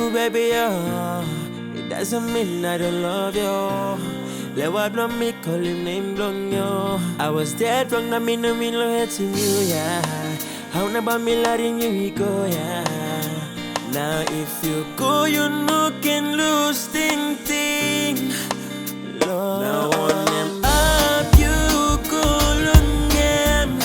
cool, baby, it doesn't mean I don't love you. Let what not me call him name blong yo. I was dead wrong, na me no mean no hating you, yeah. How about me letting you go, yeah. Now if you go, you no can lose ting. Now on them up, you go long game.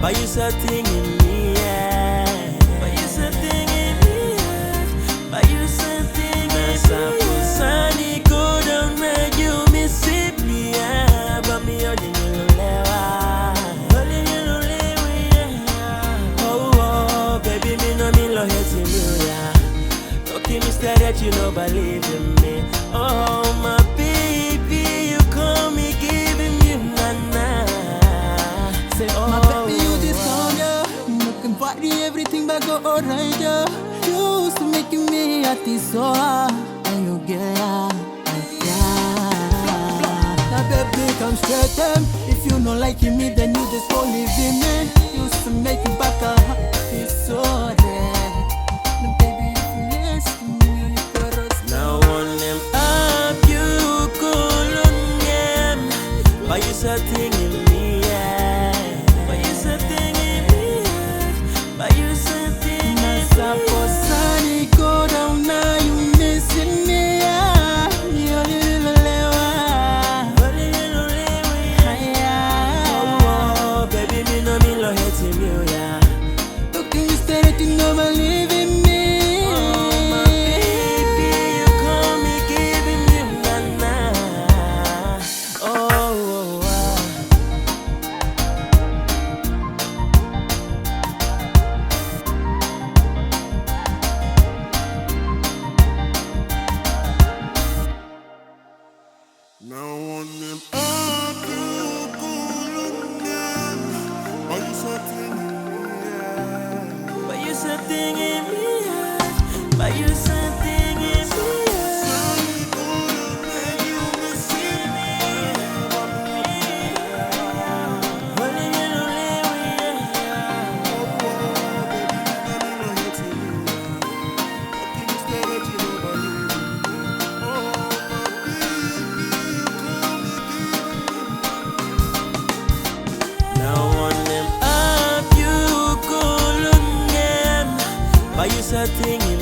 But you saw thing in me, yeah. But you saw thing in me, yeah. But you saw thing in me, yeah. Sunny go down where you miss it, yeah. But me holding you lewa, holding you lewa, yeah. Oh, baby, me no mean lo hating you, yeah. Okay, me stay that you no believe in me. Oh, my baby, you call me giving you na. Say, oh, my baby, you this song, yeah. Looking party, everything but go alright, yeah. You used to making me happy, so and you get yeah. Now baby, come straight them. If you not liking me, then you just go leave me. You used to make me back a happy, so yeah. Now baby, if you listen to me, you got us. Now on them up, you go long game. But you saw thing in me, yeah. But you saw thing in me, yeah. But you saw thing in me, yeah. Sunny go down now, you missing me, yeah. You little lewa, yeah. Oh, baby, me no mean lo hating you, yeah. Looking you steady, you no believe in me. Now on them up, you go again. But you something in me, yeah. But you something in me, yeah. But you something in me, yeah. Sunny go down where you miss it, Holding you no lewa, yeah. oh, baby, me no hating you, yeah. Okay, me stay that you no believe in me. Oh, my baby, call me giving you. Now on them up, you go long game. But you saw thing in